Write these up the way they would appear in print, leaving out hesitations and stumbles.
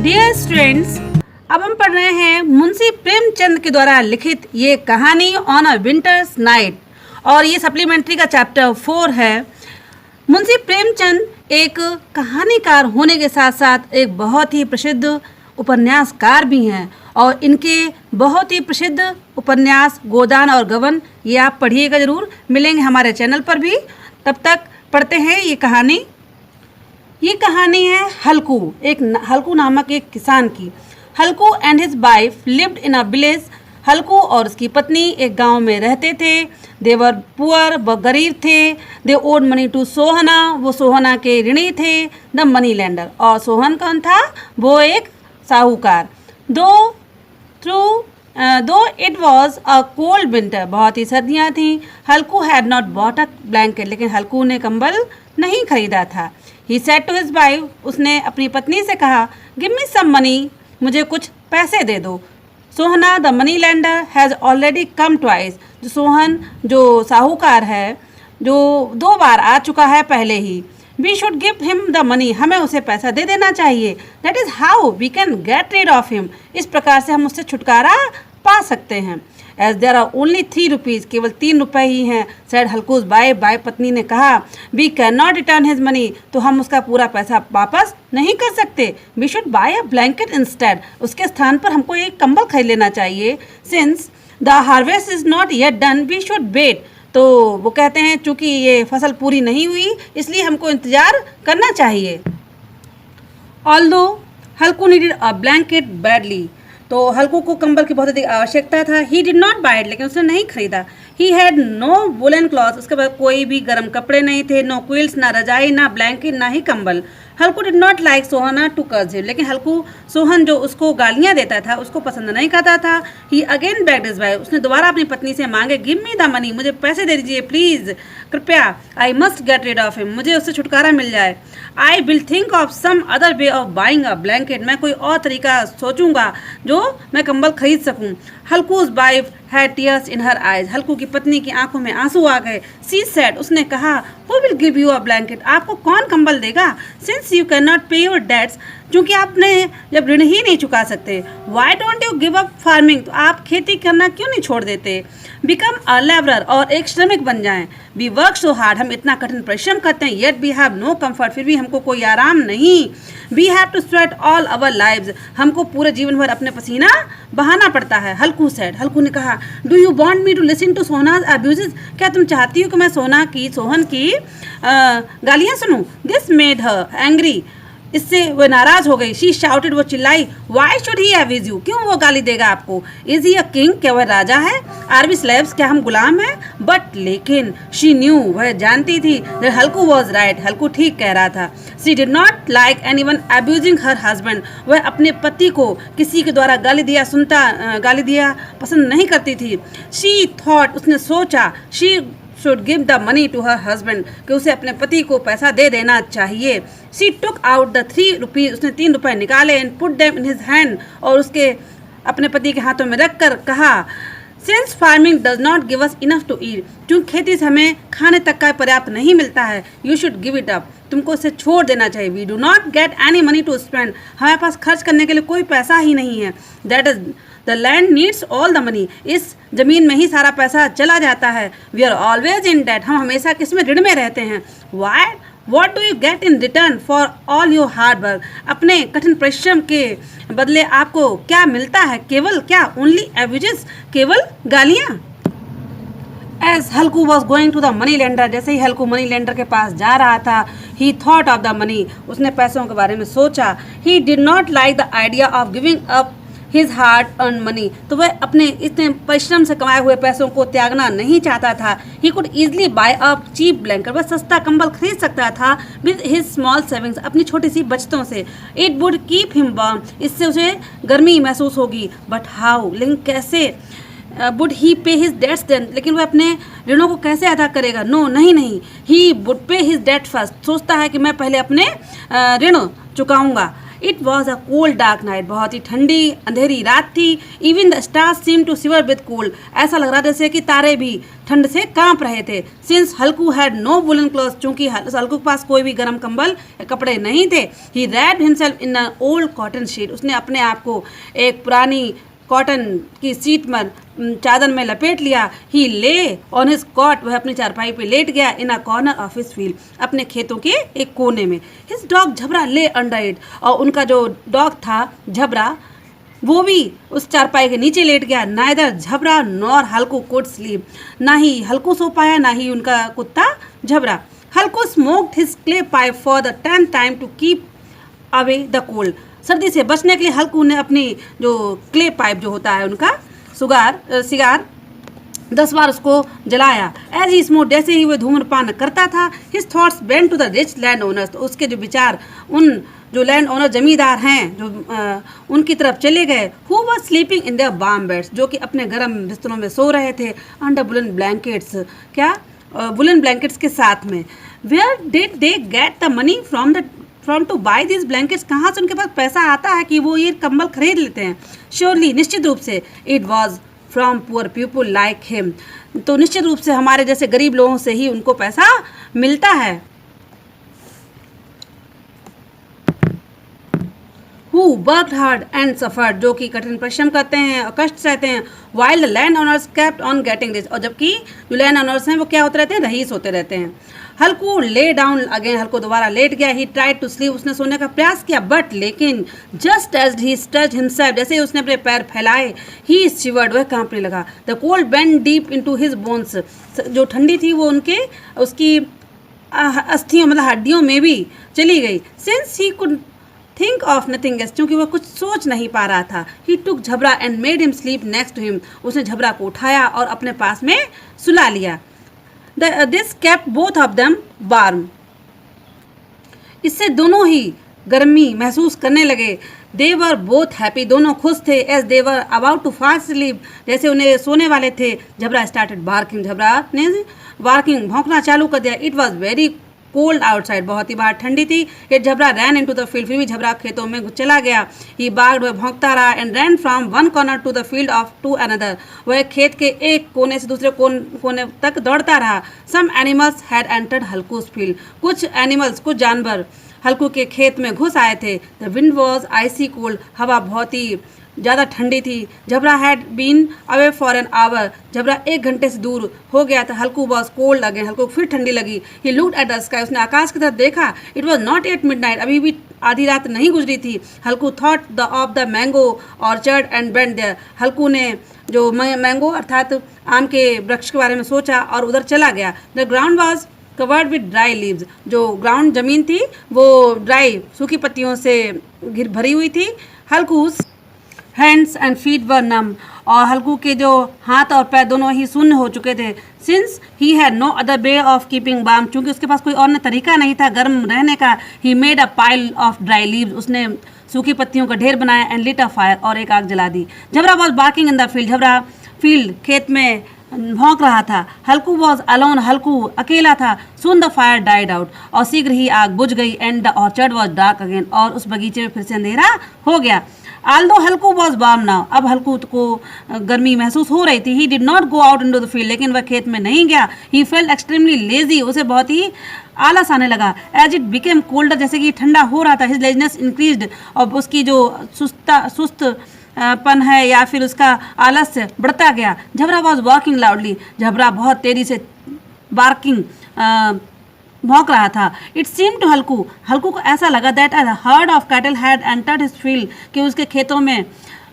Dear students, अब हम पढ़ रहे हैं मुंशी प्रेमचंद के द्वारा लिखित ये कहानी ऑन अ विंटर्स नाइट, और ये सप्लीमेंट्री का चैप्टर 4 है। मुंशी प्रेमचंद एक कहानीकार होने के साथ साथ एक बहुत ही प्रसिद्ध उपन्यासकार भी हैं, और इनके बहुत ही प्रसिद्ध उपन्यास गोदान और गबन ये आप पढ़िएगा ज़रूर, मिलेंगे हमारे चैनल पर भी। तब तक पढ़ते हैं ये कहानी। ये कहानी है हल्कू नामक एक किसान की। Halku and his wife lived in a village. Halku और उसकी पत्नी एक गांव में रहते थे। दे वर पुअर, वह गरीब थे। दे ओड मनी टू सोहना, वो सोहना के ऋणी थे। द मनी लैंडर, और सोहन कौन था? वो एक साहूकार। Though it was a cold winter, बहुत ही सर्दियाँ थीं। Halku had not bought a blanket, लेकिन हल्कू ने कंबल नहीं खरीदा था। He said to his wife, उसने अपनी पत्नी से कहा, गिव मी सम मनी, मुझे कुछ पैसे दे दो। Sohna the money lender has already come twice, जो सोहन जो साहूकार है जो 2 बार आ चुका है पहले ही। We should give him the money, हमें उसे पैसा दे देना चाहिए। That is how we can get rid of him, इस प्रकार से हम उससे छुटकारा पा सकते हैं। As there are only 3 rupees, केवल 3 रुपये ही हैं। सैड हल्कूज बाय पत्नी ने कहा, we can not return his money, तो हम उसका पूरा पैसा वापस नहीं कर सकते। We should buy a blanket instead, उसके स्थान पर हमको एक कंबल खरीद लेना चाहिए। Since the harvest is not yet done, we should wait, तो वो कहते हैं चूँकि ये फसल पूरी नहीं हुई इसलिए हमको इंतज़ार करना चाहिए। Although Halku needed a blanket badly, तो हल्कू को कंबल की बहुत अधिक आवश्यकता था। He did not bye it, लेकिन उसने नहीं खरीदा। ही हैड नो वुलन क्लॉथ, उसके पास कोई भी गर्म कपड़े नहीं थे। नो क्विल्स, ना रजाई, ना ब्लैंकेट, ना ही कंबल। Halku did not like Sohna to curse him, लेकिन हल्कू सोहन जो उसको गालियाँ देता था उसको पसंद नहीं करता था। ही अगेन बेग्ड हिज वाइफ, उसने दोबारा अपनी पत्नी से मांगे, गिव मी द मनी, मुझे पैसे दे दीजिए प्लीज़, कृपया। I must get rid of him, मुझे उससे छुटकारा मिल जाए। I will think of some other way of buying a blanket, मैं कोई और तरीका सोचूंगा जो मैं कंबल खरीद सकूं। Halku's wife had tears in her eyes, Halku की पत्नी की आंखों में आंसू आ गए। सी सेड, उसने कहा, who will give you a blanket, आपको कौन कंबल देगा? सिंस यू कैन नॉट पे योर डेट्स, क्योंकि आपने जब ऋण ही नहीं चुका सकते। Why don't you give up farming, तो आप खेती करना क्यों नहीं छोड़ देते? बिकम अ लेबरर, और एक श्रमिक बन जाएं। वी वर्क सो हार्ड, हम इतना कठिन परिश्रम करते हैं। Yet we have no comfort, फिर भी हमको कोई आराम नहीं। We have to sweat all our lives, हमको पूरे जीवन भर अपने पसीना बहाना पड़ता है। हल्कू सेड, हल्कू ने कहा, do you want me to listen to Sohna's abuses, क्या तुम चाहती हो कि मैं सोहन की गालियाँ सुनूं? दिस मेड हर एंग्री, इससे वह नाराज हो गई। शी शाउटेड, वो चिल्लाई, why should he abuse you, क्यों वो गाली देगा आपको? इज ही अ किंग, क्या वह राजा है? आर वी स्लेव्स, क्या हम गुलाम हैं? बट लेकिन शी न्यू, वह जानती थी, दैट हल्कू वॉज राइट, हल्कू ठीक कह रहा था। She did not like anyone abusing her husband, वह अपने पति को किसी के द्वारा गाली दिया पसंद नहीं करती थी। शी थॉट, उसने सोचा, she should give the money to her husband, कि उसे अपने पति को पैसा दे देना चाहिए। She took out the 3 rupees, उसने 3 रुपये निकाले। And put them in his hand, और उसके अपने पति के हाथों में रखकर कहा, since farming does not give us enough to eat, क्योंकि खेती से हमें खाने तक का पर्याप्त नहीं मिलता है। You should give it up, तुमको इसे छोड़ देना चाहिए। We do not get any money to spend, हमारे पास खर्च करने के लिए कोई पैसा ही नहीं है। That is the land needs all the money, इस जमीन में ही सारा पैसा चला जाता है। We are always in debt, हम हमेशा किसमें ऋण में रहते हैं। Why what do you get in return for all your hard work, अपने कठिन परिश्रम के बदले आपको क्या मिलता है? केवल क्या? ओनली एब्यूजेस, केवल गालियाँ। As Halku was going to the money lender, जैसे ही हल्कू मनी लेंडर के पास जा रहा था, ही थॉट ऑफ द मनी, उसने पैसों के बारे में सोचा। He did not like the idea of giving up his hard earn money, तो वह अपने इतने परिश्रम से कमाए हुए पैसों को त्यागना नहीं चाहता था। He could easily buy a cheap blanket, वह सस्ता कंबल खरीद सकता था विद हिज स्मॉल सेविंग्स, अपनी छोटी सी बचतों से। It would keep him warm, इससे उसे गर्मी महसूस होगी। बट हाउ, लेकिन कैसे? वुड ही पे हिज डेट्स देन, लेकिन वह अपने ऋणों को कैसे अदा करेगा? नो, नहीं। He would pay his debt first, सोचता है कि मैं पहले अपने ऋण चुकाऊंगा। It was a cold dark night, बहुत ही ठंडी अंधेरी रात थी। Even the stars seem to shiver with cold, ऐसा लग रहा जैसे कि तारे भी ठंड से कांप रहे थे। Since Halku had no woollen cloth, चूंकि हल्कू के पास कोई भी गर्म कंबल या कपड़े नहीं थे। He wrapped himself in a old cotton sheet, उसने अपने आप को एक पुरानी कॉटन की सीट में चादर में लपेट लिया। ही ले ऑन हिज कॉट, वह अपनी चारपाई पे लेट गया। In a corner of his field, अपने खेतों के एक कोने में। हिज डॉग झबरा ले अंडर इट, और उनका जो डॉग था झबरा वो भी उस चारपाई के नीचे लेट गया। Neither Jhabra nor Halku could sleep, ना ही हल्कू सो पाया ना ही उनका कुत्ता Jhabra. Halku smoked his clay pipe for the 10th time to keep away the cold, सर्दी से बचने के लिए हल्कू ने अपनी जो क्ले पाइप जो होता है उनका सिगार 10 बार उसको जलाया। एज ही स्मोक, जैसे ही वह धूम्रपान करता था, his thoughts bent to the rich land owners, तो उसके जो विचार उन जो लैंड ओनर जमींदार हैं जो उनकी तरफ चले गए। Who was sleeping in their warm beds, जो कि अपने गर्म बिस्तरों में सो रहे थे। अंडर वुलन ब्लैंकेट्स, क्या वुलन ब्लैंकेट्स के साथ में। Where did they get the money from to buy this blankets, कहाँ से उनके पास पैसा आता है कि वो ये कंबल खरीद लेते हैं। श्योरली, निश्चित रूप से। It was from poor people like him, तो निश्चित रूप से हमारे जैसे गरीब लोगों से ही उनको पैसा मिलता है। Who worked hard and suffered, जो कि कठिन परिश्रम करते हैं और कष्ट सहते हैं। While the land owners kept on getting rich, और जबकि जो लैंड ओनर्स हैं वो क्या होते रहते हैं, रईस होते रहते हैं। हल्कू ले डाउन अगेन, हल्कू दोबारा लेट गया। ही ट्राइड टू स्लीप, उसने सोने का प्रयास किया, बट लेकिन just as he stretched himself, जैसे ही उसने अपने पैर फैलाए, ही शिवर्ड, वह कांपने लगा। The cold bent deep into his bones, जो ठंडी थी वो उसकी अस्थियों मतलब हड्डियों में भी चली गई। Since he could think of nothing else, क्योंकि वह कुछ सोच नहीं पा रहा था। He took Jhabra and made him sleep next to him, उसने झबरा को उठाया और अपने पास में सुला लिया। This kept both of them warm, इससे दोनों ही गर्मी महसूस करने लगे। दे वर बोथ हैप्पी, दोनों खुश थे। As they were about to fast sleep, जैसे उन्हें सोने वाले थे। झबरा स्टार्टेड बार्किंग, झबरा ने बार्किंग भौंकना चालू कर दिया। It was very cold outside, बहुत ही बाहर ठंडी थी। ये झबरा रैन इनटू द फील्ड, फिर भी झबरा खेतों में चला गया। ही बार्क्ड, वह भौंकता रहा। And ran from one corner to the field of to another, वह खेत के एक कोने से दूसरे कोने तक दौड़ता रहा। Some animals had entered हल्कूज field, कुछ एनिमल्स कुछ जानवर हल्कू के खेत में घुस आए थे। The wind was icy cold, हवा बहुत ही ज़्यादा ठंडी थी। झबरा had been away for an hour, झबरा 1 घंटे से दूर हो गया था। हल्कू वॉज कोल्ड अगेन, हल्कू फिर ठंडी लगी। He looked at the sky, उसने आकाश की तरफ देखा। It was not at midnight, अभी भी आधी रात नहीं गुजरी थी। Halku thought of the mango orchard and went there, Halku ने जो मैंगो अर्थात आम के वृक्ष के बारे में सोचा और उधर चला गया। The ground was covered with dry leaves, जो ग्राउंड जमीन थी वो ड्राई सूखी पत्तियों से भरी हुई थी। हल्कूस हैंड्स एंड फीट वर नम, और हल्कू के जो हाथ और पैर दोनों ही शून्य हो चुके थे। Since he had no other way of keeping warm, चूंकि उसके पास कोई और तरीका नहीं था गर्म रहने का। He made a pile of dry leaves, उसने सूखी पत्तियों का ढेर बनाया। एंड लिट अ फायर, और एक आग जला दी। Jhabra was barking in the field, Jhabra field खेत में भौंक रहा था। हल्कू वॉज अलोन, हल्कू अकेला था। Soon the fire died out, और शीघ्र ही आग बुझ गई। And the orchard was dark again, और उस बगीचे में फिर से अंधेरा हो गया। Aldous Halku was warm now, अब हल्कू को गर्मी महसूस हो रही थी। He did not go out into the field, लेकिन वह खेत में नहीं गया। ही फेल्ट एक्सट्रीमली लेजी, उसे बहुत ही आलस आने लगा। एज इट बिकेम कोल्डर, जैसे कि ठंडा हो रहा था। हिज लेजीनेस इंक्रीज्ड, और उसकी जो सुस्त पन है या फिर उसका आलस्य बढ़ता गया। झबरा वॉज वॉकिंग लाउडली, झबरा बहुत तेजी से बार्किंग भौंक रहा था। इट सीम टू हल्कू, हल्कू को ऐसा लगा that a herd of cattle had entered his field, कि उसके खेतों में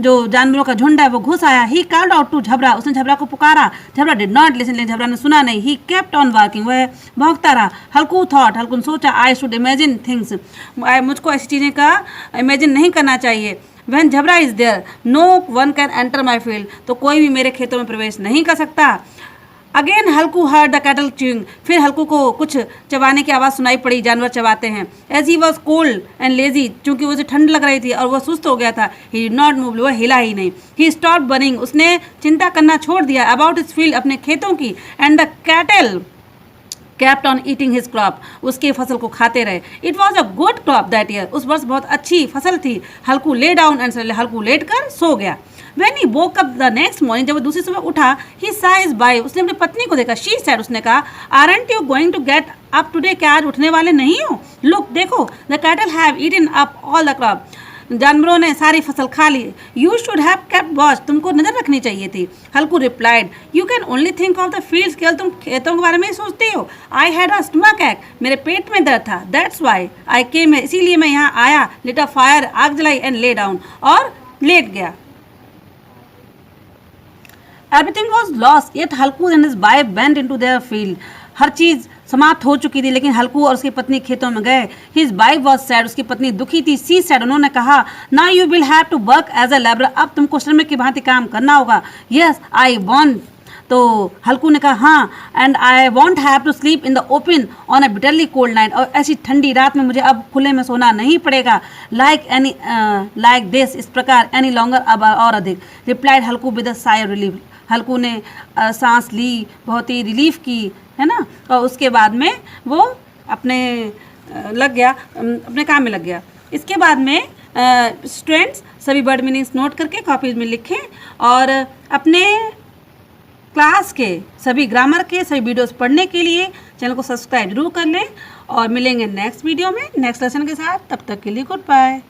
जो जानवरों का झुंड है वो घुस आया। ही कॉल्ड आउट टू झबरा, उसने झबरा को पुकारा। झबरा डिड नॉट लिसन, लेकिन झबरा ने सुना नहीं। ही केप्ट ऑन वर्किंग, वह भौंकता रहा। हल्कू थॉट, हल्कू ने सोचा, आई शुड इमेजिन थिंग्स, मुझको ऐसी चीज़ें का इमेजिन नहीं करना चाहिए। When Jhabra is there no one can enter my field, तो कोई भी मेरे खेतों में प्रवेश नहीं कर सकता। Again Halku heard the cattle chewing, फिर हल्कू को कुछ चबाने की आवाज़ सुनाई पड़ी, जानवर चबाते हैं। As he was cold and lazy, चूंकि उसे ठंड लग रही थी और वह सुस्त हो गया था। ही डिड नॉट मूव, वह हिला ही नहीं। ही स्टॉप बर्निंग, उसने चिंता करना छोड़ दिया। अबाउट हिज फील्ड, अपने खेतों की। And the cattle kept on eating his crop, उसके फसल को खाते रहे. It was a good crop that year. उस वर्ष बहुत अच्छी फसल थी. Halku lay down and Halku लेट कर सो गया. When he woke up the next morning, जब वो दूसरी सुबह उठा, he saw his wife. उसने अपनी पत्नी को देखा. She said, उसने कहा, aren't you going to get up today? क्या आज उठने वाले नहीं हो? Look, देखो, the cattle have eaten up all the crop. जानवरों ने सारी फसल खा ली. You should have kept watch, तुमको नजर रखनी चाहिए थी. Halku replied, you can only think of the fields, केवल तुम खेतों के बारे में ही सोचते हो. आई हैड अ स्टमक एक, मेरे पेट में दर्द था. दैट्स वाई आई केम, इसीलिए मैं यहाँ आया. लिट अ फायर, आग जलाई एंड ले डाउन, और लेट गया. Everything was lost, yet Halku and his wife went into their field. हर चीज़ समाप्त हो चुकी थी, लेकिन हल्कू और उसकी पत्नी खेतों में गए. हिज वाइफ वॉज सैड, उसकी पत्नी दुखी थी. सी सैड, उन्होंने कहा, now you will have to work as a labour, अब तुमको श्रमिक की भांति काम करना होगा. यस आई वॉन्ट, तो हल्कू ने कहा हाँ. And I won't have to sleep in the open on a bitterly cold night, और ऐसी ठंडी रात में मुझे अब खुले में सोना नहीं पड़ेगा. लाइक दिस, इस प्रकार, एनी लॉन्गर, अब और अधिक. Replied Halku with a sigh of relief, Halku ने सांस ली, बहुत ही रिलीफ की, है ना. और उसके बाद में वो अपने लग गया, अपने काम में लग गया. इसके बाद में स्टूडेंट्स सभी वर्ड मीनिंग्स नोट करके कॉपीज में लिखें, और अपने क्लास के सभी ग्रामर के सभी वीडियोस पढ़ने के लिए चैनल को सब्सक्राइब जरूर कर लें. और मिलेंगे नेक्स्ट वीडियो में नेक्स्ट लेसन के साथ. तब तक के लिए गुड बाय.